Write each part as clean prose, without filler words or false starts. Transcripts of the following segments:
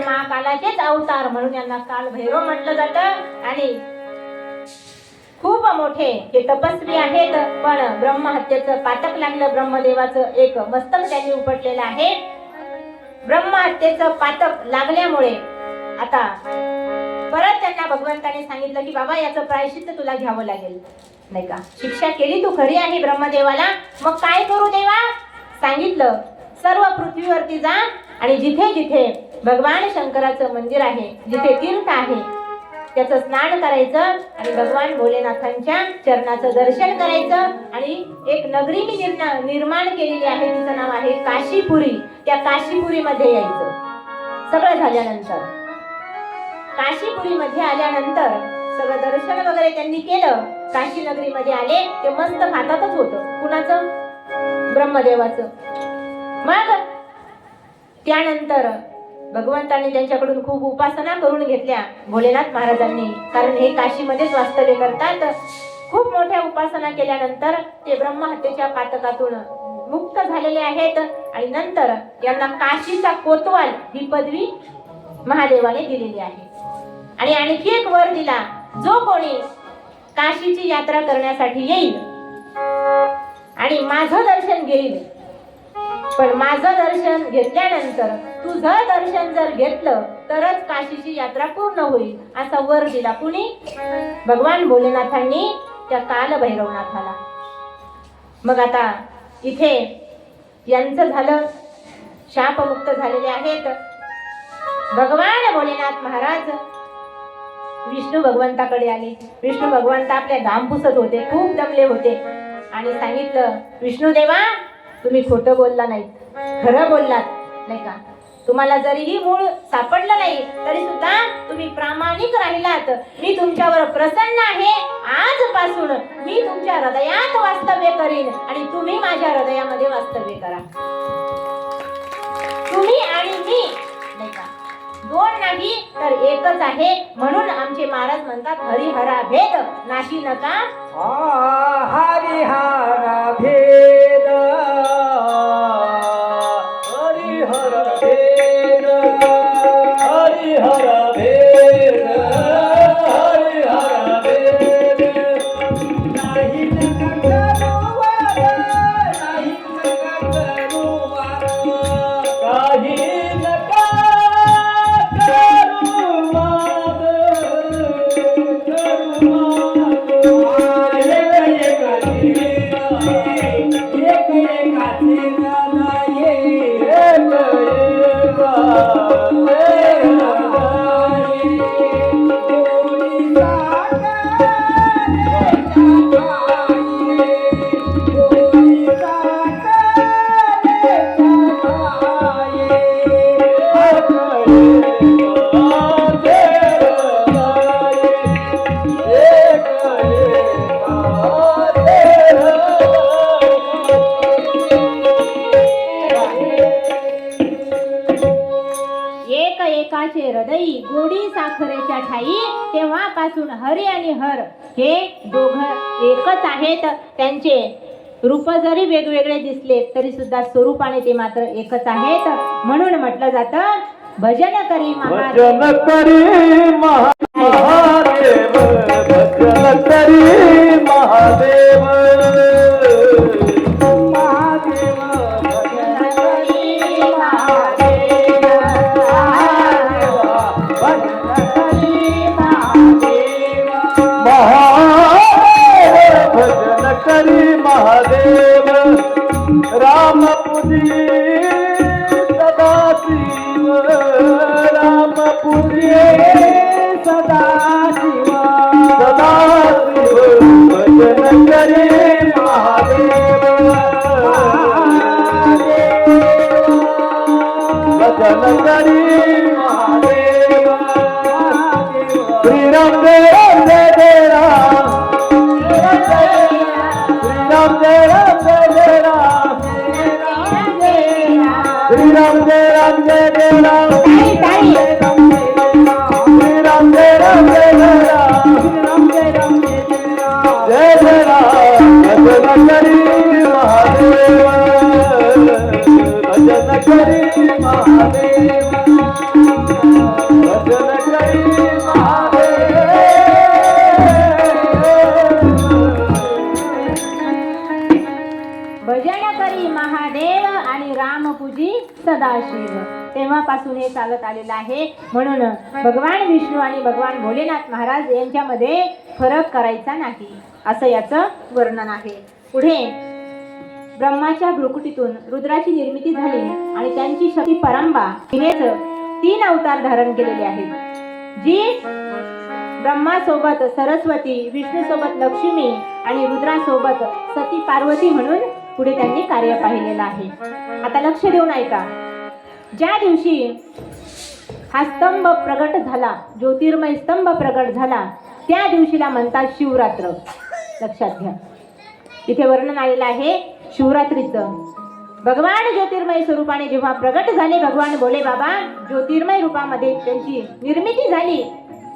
महाकालाचेच अवतार म्हणून यांना काल भैरव म्हटलं जातं। आणि खूप मोठे हे तपस्वी आहेत, पण ब्रह्महत्येचं पातक लागलं ब्रह्मदेवाचं एक मस्तक त्यांनी उपटलेलं आहे। ब्रह्महत्येचं पातक लागल्यामुळे आता परत त्यांना भगवंताने सांगितलं की बाबा याचं प्रायश्चित्त तुला घ्यावं लागेल, नाही का। शिक्षा केली तू खरी आहे ब्रह्मदेवाला, मग काय करू देवा? सांगितलं सर्व पृथ्वीवरती जा आणि जिथे जिथे भगवान शंकराचं मंदिर आहे, जिथे तीर्थ आहे, त्याचं स्नान करायचं आणि भगवान भोलेनाथांच्या चरणाचं दर्शन करायचं। आणि एक नगरी मी निर्माण केलेली आहे, तिचं नाव आहे काशीपुरी। त्या काशीपुरीमध्ये यायचं। सगळं झाल्यानंतर काशीपुरीमध्ये आल्यानंतर सगळं दर्शन वगैरे त्यांनी केलं, काशी नगरीमध्ये आले। ते मस्त हातातच होतं, कुणाचं? ब्रह्मदेवाचं। मग त्यानंतर भगवंतांनी त्यांच्याकडून खूप उपासना करून घेतल्या भोलेनाथ महाराजांनी, कारण हे काशीमध्येच वास्तव्य करतात। खूप मोठ्या उपासना केल्यानंतर ते ब्रह्महत्येच्या पातकातून मुक्त झालेले आहेत। आणि नंतर यांना काशीचा कोतवाल ही पदवी महादेवाने दिलेली आहे। आणि आणखी एक वर दिला, जो कोणी काशीची यात्रा करण्यासाठी येईल आणि माझं दर्शन घेईल, पण माझं दर्शन घेतल्यानंतर तुझं दर्शन जर घेतलं तरच काशीची यात्रा पूर्ण होईल, असा वर दिला। कुणी? भगवान भोलेनाथांनी त्या काल भैरवनाथाला। मग आता इथे यांचं झालं, शापमुक्त झालेले आहेत। भगवान भोलेनाथ महाराज विष्णू भगवंताकडे आले। विष्णू भगवंत आपल्या घाम पुसत होते, खूप दमले होते। आणि सांगितलं, विष्णुदेवा तुम्ही खोटं बोलला नाहीत, खरं बोललात, नाही का। तुम्हाला जरीही मूळ सापडलं नाही तरी सुद्धा तुम्ही प्रामाणिक राहिलात। मी तुमच्यावर प्रसन्न आहे, आजपासून मी तुमच्या हृदयात वास्तव्य करीन आणि तुम्ही माझ्या हृदयामध्ये वास्तव्य करा। तुम्ही आणि मी, नाही का, दोन नाही तर एकच आहे। म्हणून आमचे महाराज म्हणतात, हरिहरा भेद नाशी नका। हरिहरा भेद, हरिहर भेद, हरिहर भेद, हरिहर भेद, नाही नका करूवार, नाही नका करूवार, काही नका हृदयी गोडी साखरेच्या ठाई, तेव्हापासून हरी आणि हर हे दोघं एकच आहेत। त्यांचे रूप जरी वेगवेगळे दिसले तरी सुद्धा स्वरूपाने ते मात्र एकच आहेत। म्हणून म्हटलं जातं, भजन करी महादेव, भजन करी महादेव, भजन करी महादेव, महादेव राम पुरी सदा शिव, राम पुरी सदा शिव, सदा शिव भजन करी महादेव, भजन करी महादेव, श्रीराम जय जय राम, राम जय राम जय राम, श्री राम जय राम जय जय राम, श्री राम जय राम जय जय राम, जय जय राम। भजन करी महादेव, भजन करी महादेव। तेव्हापासून हे चालत आलेलं आहे. म्हणून भगवान विष्णू आणि भगवान भोलेनाथ महाराज यांच्यामध्ये फरक करायचा नाही, असं याचं वर्णन आहे. पुढे ब्रह्माच्या भ्रुकुटीतून रुद्राची निर्मिती झाली आणि त्यांची शक्ती परंबा हिनेच 3 अवतार धारण केलेले आहेत. जी ब्रह्मासोबत सरस्वती, विष्णूसोबत लक्ष्मी आणि रुद्रासोबत सती पार्वती म्हणून पुढे त्यांनी कार्य पाहिलेलं आहे. आता लक्ष देऊन ऐका. ज्या दिवशी हा स्तंभ प्रगट झाला, ज्योतिर्मय स्तंभ प्रगट झाला, त्या दिवशीला म्हणतात शिवरात्र. लक्षात घ्या, इथे वर्णन आलेलं आहे शिवरात्रीचं. भगवान ज्योतिर्मय स्वरूपाने जेव्हा प्रगट झाले, भगवान भोले बाबा ज्योतिर्मय रूपामध्ये त्यांची निर्मिती झाली,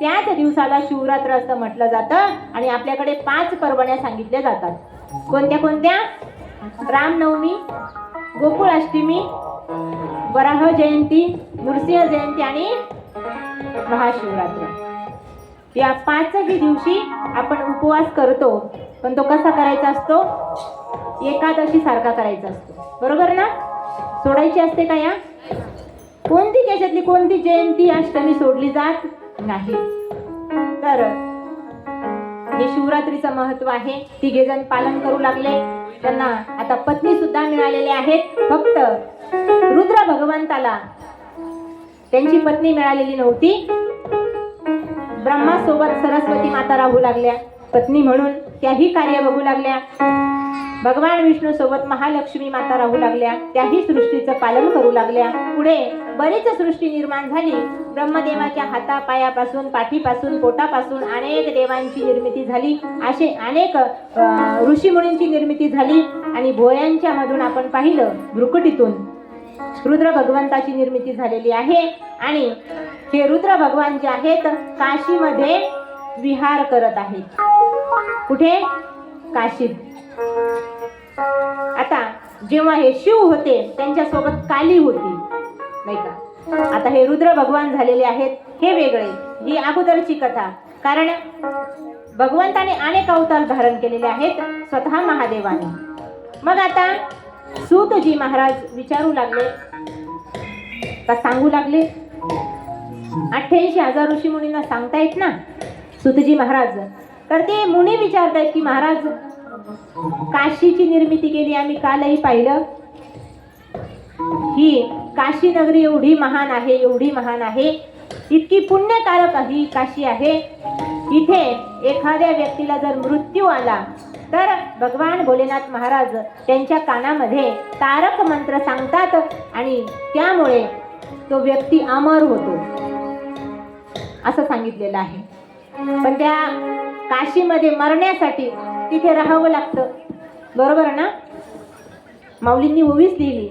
त्याच दिवसाला शिवरात्र असं म्हटलं जातं. आणि आपल्याकडे 5 पर्वण्या सांगितल्या जातात. कोणत्या कोणत्या? रामनवमी, गोकुळाष्टमी, वराह जयंती, नृसिंह जयंती आणि महाशिवरात्र. या 5ही दिवशी आपण उपवास करतो, पण तो कसा करायचा असतो? एकादशी सारखा करायचा असतो, बरोबर ना? सोडायची असते का? या कोणती त्याच्यातली कोणती जयंती अष्टमी सोडली जात नाही. तर हे शिवरात्रीचं महत्व आहे. 3 जण पालन करू लागले. त्यांना आता पत्नी सुद्धा मिळालेले आहेत. फक्त रुद्र भगवंताला त्यांची पत्नी मिळालेली नव्हती. ब्रह्मासोबत सरस्वती माता राहू लागल्या पत्नी म्हणून, त्याही कार्य बघू लागल्या. भगवान विष्णू सोबत महालक्ष्मी माता राहू लागल्या, त्याही सृष्टीचं पालन करू लागल्या. पुढे बरीच सृष्टी निर्माण झाली. ब्रह्मदेवाच्या हातापायापासून, पाठीपासून, पोटापासून अनेक देवांची निर्मिती झाली. असे अनेक ऋषीमुनींची निर्मिती झाली. आणि भोयांच्या मधून आपण पाहिलं भ्रुकुटीतून रुद्र भगवंताची निर्मिती झालेली आहे. आणि हे रुद्र भगवान जे आहेत काशीमध्ये विहार करत आहेत. कुठे? काशीत. आता जेव्हा हे शिव होते त्यांच्यासोबत काली होती, नाही का? आता हे रुद्र भगवान झालेले आहेत, हे वेगळे, ही अगोदरची कथा. कारण भगवंताने अनेक अवतार धारण केलेले आहेत स्वतः महादेवाने. मग आता सूतजी महाराज विचारू लागले का सांगू लागले? 88,000 ऋषी मुनींना सांगतायत ना सूतजी महाराज. तर ते मुनी विचारतायत की महाराज, काशीची निर्मिती केली आम्ही कालही पाहिलं. ही काशी नगरी एवढी महान आहे, एवढी महान आहे, इतकी पुण्यकारक ही काशी आहे. इथे एखाद्या व्यक्तीला जर मृत्यू आला तर भगवान भोलेनाथ महाराज त्यांच्या कानामध्ये तारक मंत्र सांगतात आणि त्यामुळे तो व्यक्ती अमर होतो, असं सांगितलेलं आहे. पण त्या काशीमध्ये मरण्यासाठी तिथे राहावं लागतं, बरोबर ना? माऊलींनी ओवीच लिहिली,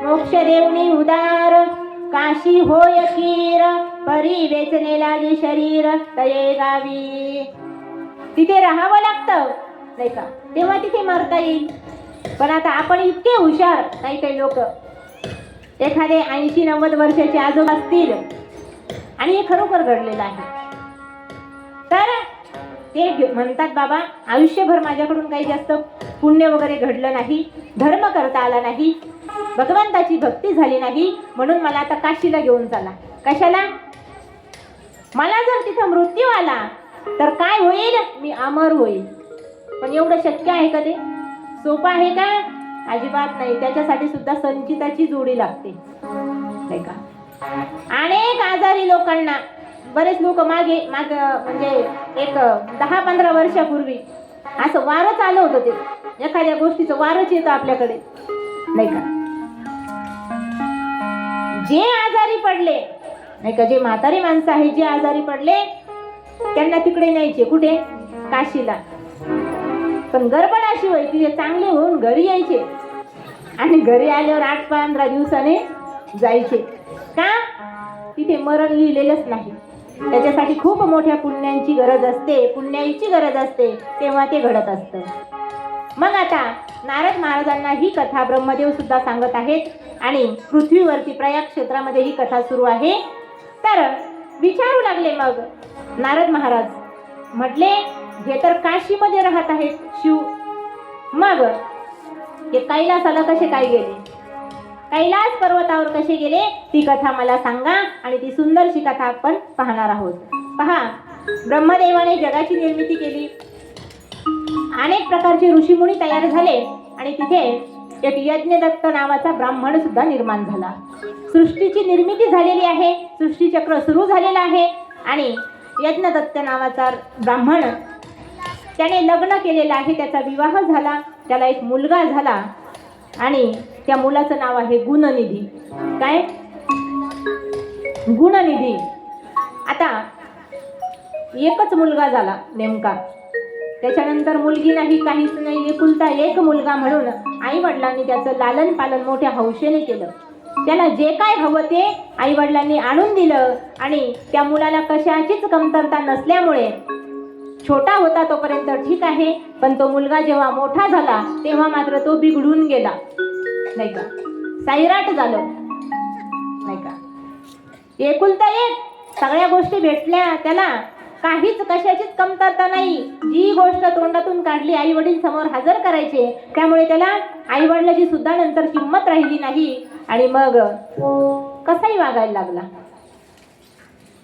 मोक्ष देवनी उदार काशी होय कीर, परी वेचने लागे शरीर तये गावी. तिथे राहावं लागतं, नाही का? तेव्हा तिथे मरता येईल. पण आता आपण इतके हुशार, काही लोक एखादे 80-90 वर्षाचे आजोबा असतील आणि हे खरोखर घडलेलं आहे, तर ते म्हणतात बाबा आयुष्यभर माझ्याकडून काही जास्त पुण्य वगैरे घडलं नाही, धर्म करता आला नाही, भगवंताची भक्ती झाली नाही, म्हणून मला आता काशीला घेऊन चला. कशाला? मला जर तिथं मृत्यू आला तर काय होईल? मी अमर होईल. पण एवढं शक्य आहे का? ते सोपं आहे का? अजिबात नाही. त्याच्यासाठी सुद्धा संचिताची जोडी लागते, नाही का? अनेक आजारी लोकांना, बरेच लोक मागे म्हणजे एक 10-15 वर्षापूर्वी असं वारच आलं होतं. ते एखाद्या गोष्टीचं वारच येतं आपल्याकडे, नाही का? जे आजारी पडले, नाही का, जे म्हातारी माणसं आहे, जे आजारी पडले त्यांना तिकडे न्यायचे. कुठे? काशीला. पण गडबड अशी व्हायची, ते चांगले होऊन घरी यायचे आणि घरी आल्यावर 8-15 दिवसाने जायचे. का? तिथे मरण लिहिलेलंच नाही. त्याच्यासाठी खूप मोठ्या पुण्यांची गरज असते, पुण्याची गरज असते, तेव्हा ते घडत असतं. मग आता नारद महाराजांना ही कथा ब्रह्मदेव सुद्धा सांगत आहेत आणि पृथ्वीवरती प्रयाग क्षेत्रामध्ये ही कथा सुरू आहे. तर विचारू लागले मग नारद महाराज, म्हटले हे तर काशीमध्ये राहत आहेत शिव, मग हे कैलासाला कसे काय गेले? कैलास पर्वतावर कसे गेले ती कथा मला सांगा आणि ती सुंदरशी कथा आपण पाहणार आहोत. पहा, ब्रह्मदेवाने जगाची निर्मिती केली, अनेक प्रकारचे ऋषीमुनी तयार झाले आणि तिथे एक यज्ञदत्त नावाचा ब्राह्मण सुद्धा निर्माण झाला. सृष्टीची निर्मिती झालेली आहे, सृष्टीचक्र सुरू झालेलं आहे आणि यज्ञदत्त नावाचा ब्राह्मण त्याने लग्न केलेलं आहे, त्याचा विवाह झाला, त्याला एक मुलगा झाला आणि त्या मुलाचं नाव आहे गुणनिधी. काय? गुणनिधी. आता एकच मुलगा झाला नेमका, त्याच्यानंतर मुलगी नाही, काहीच नाही, एकुलता एक मुलगा म्हणून आई वडिलांनी त्याचं लालन पालन मोठ्या हौशेने केलं. त्याला जे काय हवं ते आई वडिलांनी आणून दिलं आणि त्या मुलाला कशाचीच कमतरता नसल्यामुळे छोटा होता तोपर्यंत ठीक आहे, पण तो मुलगा जेव्हा मोठा झाला तेव्हा मात्र तो बिघडून गेला, नाही का, सैराट झालं, नाही का. एकुलता एक, सगळ्या गोष्टी भेटल्या त्याला, काहीच कशाचीच कमतरता नाही. जी गोष्ट तोंडातून काढली आई वडील समोर हजर करायचे, त्यामुळे त्याला आई वडिलाची सुद्धा नंतर किंमत राहिली नाही आणि मग कसाही वागायला लागला.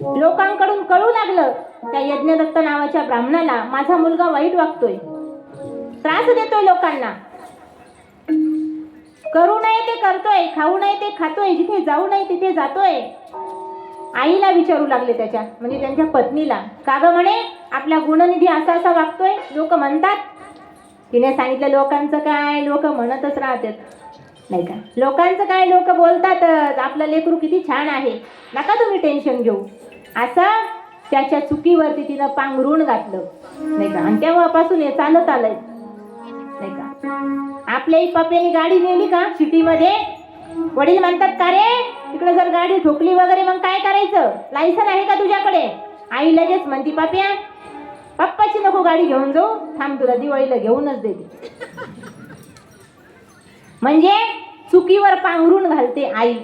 लोकांकडून कळू लागलं त्या यज्ञदत्त नावाच्या ब्राह्मणाला, माझा मुलगा वाईट वागतोय, त्रास देतोय लोकांना, करू नये ते करतोय, खाऊ नये ते खातोय, जिथे जाऊ नये तिथे जातोय. आईला विचारू लागले त्याच्या, म्हणजे त्यांच्या पत्नीला, का ग म्हणे आपला गुणनिधी असा असा वागतोय, लोक म्हणतात. तिने सांगितलं, लोकांचं काय, लोक म्हणतच राहतात, नाही का, लोकांचं काय, लोक बोलतातच, आपलं लेकरू किती छान आहे, नका तुम्ही टेन्शन घेऊ. असं त्याच्या चुकीवरती तिनं पांघरून घातलं, नाही का, आणि तेव्हापासून हे चालत आलंय, नाही का. आपल्याही पप्प्याने गाडी नेली का सिटीमध्ये, वडील म्हणतात, का रे तिकडे जर गाडी ठोकली वगैरे मग काय करायचं, लायसन आहे का तुझ्याकडे? आई लगेच म्हणती, पप्प्या पप्पाची नको गाडी घेऊन जाऊ, थांब तुला दिवाळीला घेऊनच देते. म्हणजे चुकीवर पांघरून घालते आई.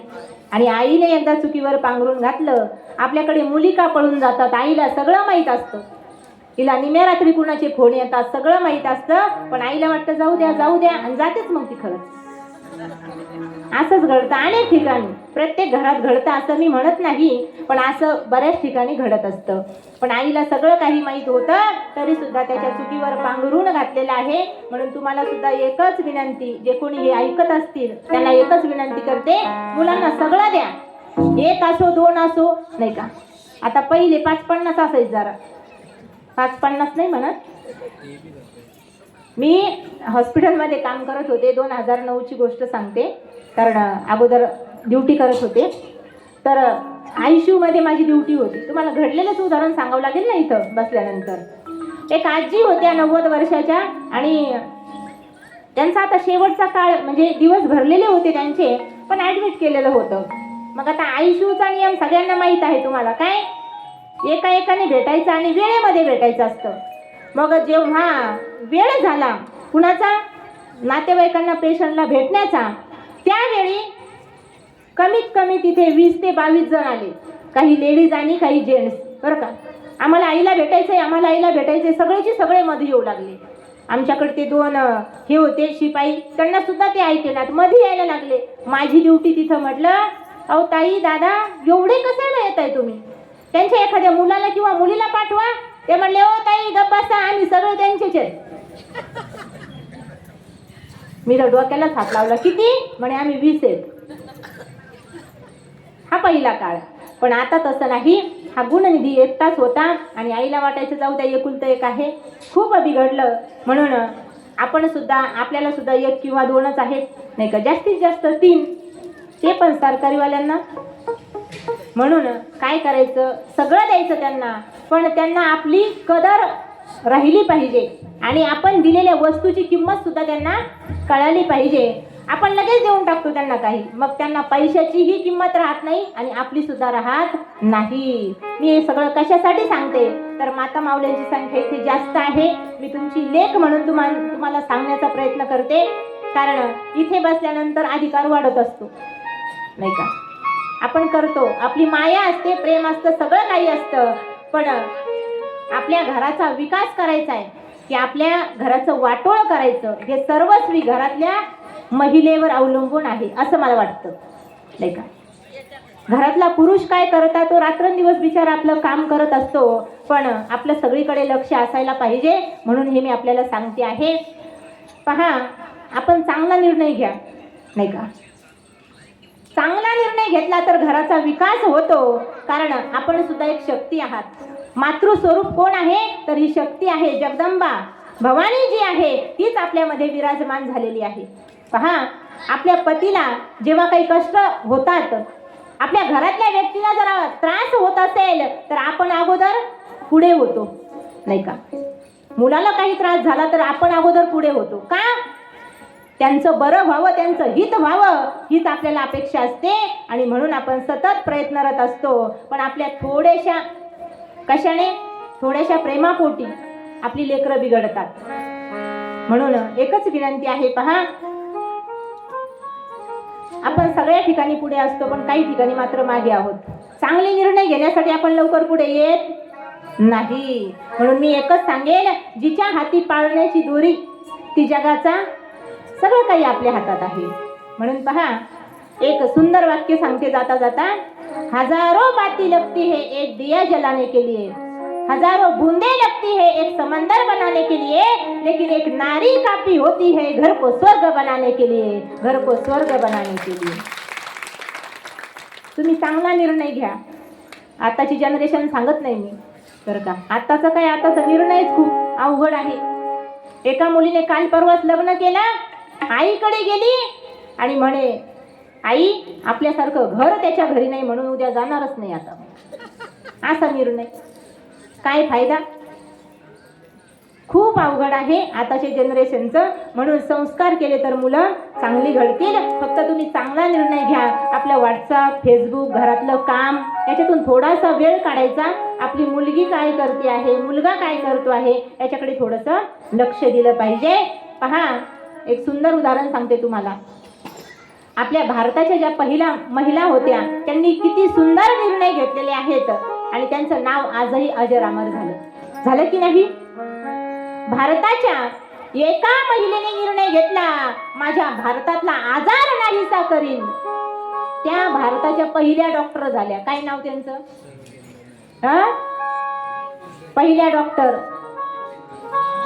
आणि आईने एकदा चुकीवर पांघरून घातलं, आपल्याकडे मुली का पळून जातात, आईला सगळं माहीत असतं. तिला निम्या रात्री कुणाचे फोन येतात सगळं माहीत असतं, पण आईला वाटतं जाऊ द्या जाऊ द्या, आणि जातेच मग ती खरंच. असंच घडतं अनेक ठिकाणी, प्रत्येक घरात घडतं असं मी म्हणत नाही, पण असं बऱ्याच ठिकाणी घडत असतं. पण आईला सगळं काही माहीत होतं तरी सुद्धा त्याच्या चुकीवर पांघरून घातलेलं आहे. म्हणून तुम्हाला सुद्धा एकच विनंती, जे कोणी हे ऐकत असतील त्यांना एकच विनंती करते, मुलांना सगळं द्या, 1 असो 2 असो, नाही का. आता पहिले 5-50 असायचं, जरा 5-50 नाही म्हणत. मी हॉस्पिटलमध्ये काम करत होते, 2009ची गोष्ट सांगते, कारण अगोदर ड्युटी करत होते. तर ICUमध्ये माझी ड्युटी होती. तुम्हाला घडलेलंच उदाहरण सांगावं लागेल ना इथं बसल्यानंतर. एक आजी होत्या 90 वर्षाच्या आणि त्यांचा आता शेवटचा काळ, म्हणजे दिवस भरलेले होते त्यांचे, पण ॲडमिट केलेलं होतं. मग आता ICUचा नियम सगळ्यांना माहीत आहे तुम्हाला, काय एका एकाने भेटायचं आणि वेळेमध्ये भेटायचं असतं. मग जेव्हा वेळ झाला कुणाचा, नातेवाईकांना पेशंटला भेटण्याचा, त्यावेळी कमीत कमी तिथे 20 ते 22 जण आले, काही लेडीज आणि काही जेंट्स, बरं का. आम्हाला आईला भेटायचंय, आम्हाला आईला भेटायचंय, सगळेचे सगळे मध्ये येऊ लागले. आमच्याकडे ते 2 हे होते शिपाई, त्यांना सुद्धा ते ऐकण्यात मध्ये यायला लागले. माझी ड्युटी तिथं. म्हटलं, अहो ताई दादा एवढे कशाला येत आहे तुम्ही, त्यांच्या एखाद्या मुलाला किंवा मुलीला पाठवा. ते म्हणले, ओ ताई गप्प बसा, आम्ही सगळे त्यांचेच आहेत. मी तर डोक्यालाच हात लावला, किती म्हणे, आम्ही 20 आहेत. हा पहिला काळ. पण आता तसं नाही. हा गुणनिधी एकटाच होता आणि आईला वाटायचं जाऊ द्या एकुलतं एक आहे, खूप बिघडलं. म्हणून आपण सुद्धा, आपल्याला सुद्धा 1 किंवा 2च आहेत, नाही का, जास्तीत जास्त 3, ते पण सरकारीवाल्यांना. म्हणून काय करायचं, सगळं द्यायचं त्यांना, पण त्यांना आपली कदर राहिली पाहिजे आणि आपण दिलेल्या वस्तूची किंमत सुद्धा त्यांना कळाली पाहिजे. आपण लगेच देऊन टाकतो त्यांना काही, मग त्यांना पैशाचीही किंमत राहत नाही आणि आपली सुद्धा राहत नाही. मी हे सगळं कशासाठी सांगते, तर माता माऊल्यांची संख्या इथे जास्त आहे. मी तुमची लेक म्हणून तुम्हाला सांगण्याचा प्रयत्न करते, कारण इथे बसल्यानंतर अधिकार वाढत असतो, नाही का. आपण करतो, आपली माया असते, प्रेम असतं, सगळं काही असतं, पण आपल्या घराचा विकास करायचा आहे की आपल्या घराचं वाटोळं करायचं, हे सर्वस्वी घरातल्या महिलेवर अवलंबून आहे असं मला वाटतं, नाही का. घरातला पुरुष काय करता, तो रात्रंदिवस बिचारा आपलं काम करत असतो, पण आपलं सगळीकडे लक्ष असायला पाहिजे. म्हणून हे मी आपल्याला सांगते आहे. पहा, आपण चांगला निर्णय घ्या, नाही का. चांगला निर्णय घेतला तर घराचा विकास होतो, कारण आपण सुद्धा एक शक्ती आहात. मातृस्वरूप कोण आहे, तर ही शक्ती आहे, जगदंबा भवानी जी आहे तीच आपल्यामध्ये विराजमान झालेली आहे. पहा, आपल्या पतीला जेव्हा काही कष्ट होतात, आपल्या घरातल्या व्यक्तीला जर त्रास होत असेल तर आपण अगोदर पुढे होतो, नाही का. मुलाला काही त्रास झाला तर आपण अगोदर पुढे होतो का, त्यांचं बरं व्हावं, त्यांचं हित व्हावं हीच आपल्याला अपेक्षा असते. आणि म्हणून आपण सतत प्रयत्नरत असतो. पण आपल्या थोड्याशा कशाने, थोड्याशा प्रेमापोटी आपली लेकरं बिघडतात. म्हणून एकच विनंती आहे, पहा, आपण सगळ्या ठिकाणी पुढे असतो, पण काही ठिकाणी मात्र मागे आहोत. चांगले निर्णय घेण्यासाठी आपण लवकर पुढे येत नाही. म्हणून मी एकच सांगेल, जिच्या हाती पाळण्याची दोरी ती जगाचा सगळं काही आपल्या हातात आहे. म्हणून पहा, एक सुंदर वाक्य सांगते जाता जाता, हजारों बातें लगती है एक दिया जलाने के लिए, हजारों बूंदे लगती है एक समंदर बनाने के लिए, लेकिन एक नारी काफी होती है घर को स्वर्ग बनाने के लिए, घर को स्वर्ग बनाने के लिए. तुम्ही चांगला निर्णय घ्या. आताची जनरेशन सांगत नाही मी, तर का आताचं काय, आताचा निर्णयच खूप अवघड आहे. एका मुलीने काल परवाच लग्न केलं, आईकडे गेली आणि म्हणे, आई आपल्यासारखं घर त्याच्या घरी नाही, म्हणून उद्या जाणारच नाही आता. असा निर्णय, काय फायदा. खूप अवघड आहे आताच्या जनरेशनचं. म्हणून संस्कार केले तर मुलं चांगली घडतील. फक्त तुम्ही चांगला निर्णय घ्या. आपलं व्हॉट्सअप, फेसबुक, घरातलं काम याच्यातून थोडासा वेळ काढायचा. आपली मुलगी काय करते आहे, मुलगा काय करतो आहे याच्याकडे थोडंसं लक्ष दिलं पाहिजे. पहा, एक सुंदर उदाहरण सांगते तुम्हाला. आपल्या भारताच्या ज्या पहिल्या महिला होत्या, त्यांनी किती सुंदर निर्णय घेतलेले आहेत आणि त्यांचं नाव आजही अजरामर झालं की नाही. भारताच्या एका महिलेने निर्णय घेतला, माझ्या भारतातला आजार नाहीसा करीन. त्या भारताच्या पहिल्या डॉक्टर झाल्या. काय नाव त्यांचं, पहिल्या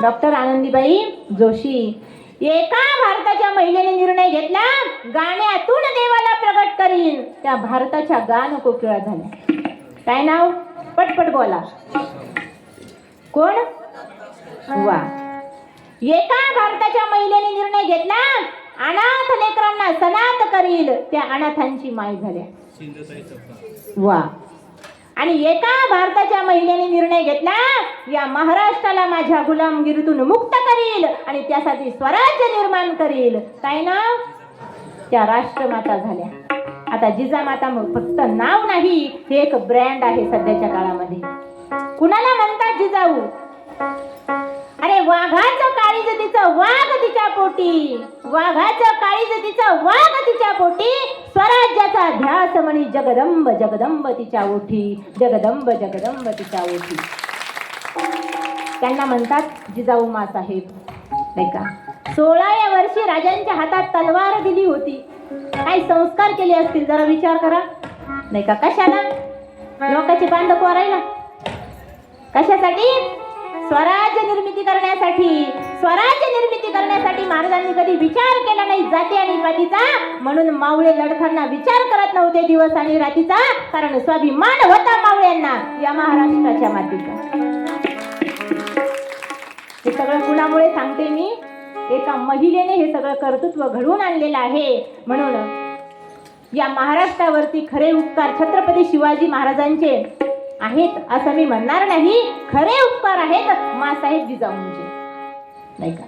डॉक्टर आनंदीबाई जोशी. एका भारताच्या महिलेने निर्णय घेतला, गाण्यातून देवाला प्रगट करीन. त्या भारताच्या गान कोकिळा झाल्या. काय नाव, पटपट बोला, कोण. वा. एका भारताच्या महिलेने निर्णय घेतला, अनाथ लेकरांना सनात करील. त्या अनाथांची माय झाल्या. वा. आणि एका भारताच्या महिलेने निर्णय घेतला, या महाराष्ट्राला माझ्या गुलामगिरीतून मुक्त करील आणि त्यासाठी स्वराज्य निर्माण करील. काय नाव, त्या राष्ट्रमाता झाल्या. आता जिजामाता फक्त नाव नाही, हे एक ब्रँड आहे सध्याच्या काळामध्ये. कुणाला म्हणतात जिजाऊ, अरे वाघाचं काळीज तिचं वाघ तिच्या पोटी, वाघाचं काळीज तिचं वाघ तिच्या पोटी, स्वराज्याचा ध्यास म्हणी जगदंब जगदंब तिच्या ओठी, जगदंब जगदंब तिच्या ओठी. त्यांना म्हणतात जिजाऊ मासाहेब, नाही का. 16व्या वर्षी राजांच्या हातात तलवार दिली होती. काय संस्कार केले असतील जरा विचार करा, नाही का. कशाला, लोकांची बांध कोरायला, कशासाठी, स्वराज्य निर्मिती करण्यासाठी. स्वराज्य निर्मिती करण्यासाठी महाराजांनी कधी विचार केला नाही जाती आणि पातीचा. म्हणून मावळे लढताना विचार करत नव्हते दिवस आणि रात्रीचा, कारण स्वाभिमान होता मावळ्यांना या महाराष्ट्राच्या मातीचा. हे सगळं कुणामुळे सांगते मी, एका महिलेने हे सगळं कर्तृत्व घडवून आणलेलं आहे. म्हणून या महाराष्ट्रावरती खरे उपकार छत्रपती शिवाजी महाराजांचे आहेत असं मी म्हणणार नाही. खरे उपकार आहेत मासाहेब जिजाऊंचे, नाही का.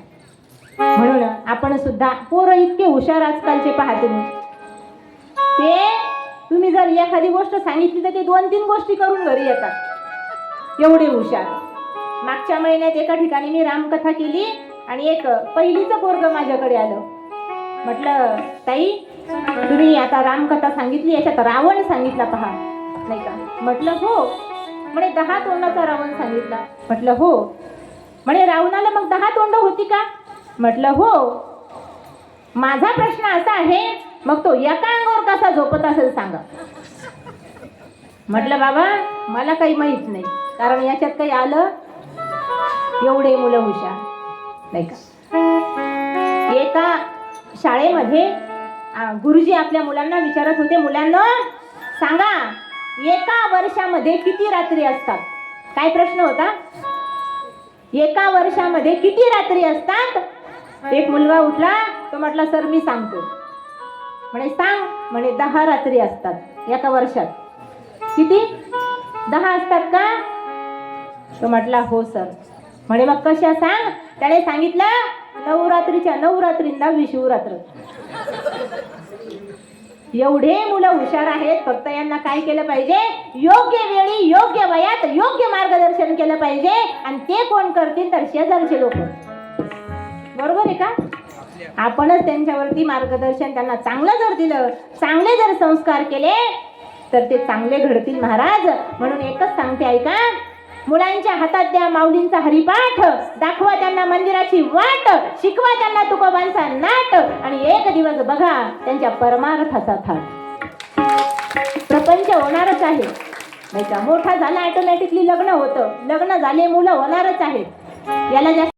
म्हणून आपण सुद्धा, पोरं इतके हुशार आजकालचे पाहते मी, ते तुम्ही जर एखादी गोष्ट सांगितली तर ते 2-3 गोष्टी करून घरी येतात, एवढे हुशार. मागच्या महिन्यात एका ठिकाणी मी रामकथा केली आणि एक पहिलीचं पोरगं माझ्याकडे आलं. म्हटलं, ताई तुम्ही आता रामकथा सांगितली, याच्यात रावण सांगितला पहा, नाही का. म्हटलं हो. म्हणे 10 तोंडाचा रावण सांगितला. म्हटलं हो. म्हणे रावणाला मग 10 तोंड होती का? म्हटलं हो. माझा प्रश्न असा आहे, मग तो एका अंगावर कसा झोपत असेल सांगा. म्हटलं बाबा मला काही माहित नाही, कारण याच्यात काही आलं. एवढे मुलं हुशार नाही का. एका शाळेमध्ये गुरुजी आपल्या मुलांना विचारत होते, मुलांना सांगा एका वर्षामध्ये किती रात्री असतात. काय प्रश्न होता? एका वर्षामध्ये किती रात्री असतात. एक मुलगा उठला, तो म्हटला सर मी सांगतो. म्हणे सांग. म्हणे 10 रात्री असतात एका वर्षात. किती? 10 असतात का? तो म्हटला हो सर. म्हणे मग कशा सांग. त्याने सांगितलं नवरात्रीच्या 9 रात्रींना विषुवरात्र. एवढे मुलं हुशार आहेत, फक्त यांना काय केलं पाहिजे, योग्य वेळी योग्य वयात योग्य मार्गदर्शन केलं पाहिजे. आणि ते कोण करतील तर शेजारचे लोक. बरोबर आहे का? आपणच त्यांच्यावरती मार्गदर्शन त्यांना चांगलं जर दिलं, चांगले जर संस्कार केले तर ते चांगले घडतील महाराज. म्हणून एकच सांगते ऐका, मुलांच्या हातात द्या माऊलींचा हरिपाठ, दाखवा त्यांना मंदिराची वाट, शिकवा त्यांना तुकोबांचा नाट, आणि एक दिवस बघा त्यांच्या परमार्थाचा थाट. प्रपंच होणारच आहे नाही का. मोठा झाला ऑटोमॅटिकली लग्न होतं, लग्न झाले मुलं होणारच आहेत. याला जास्त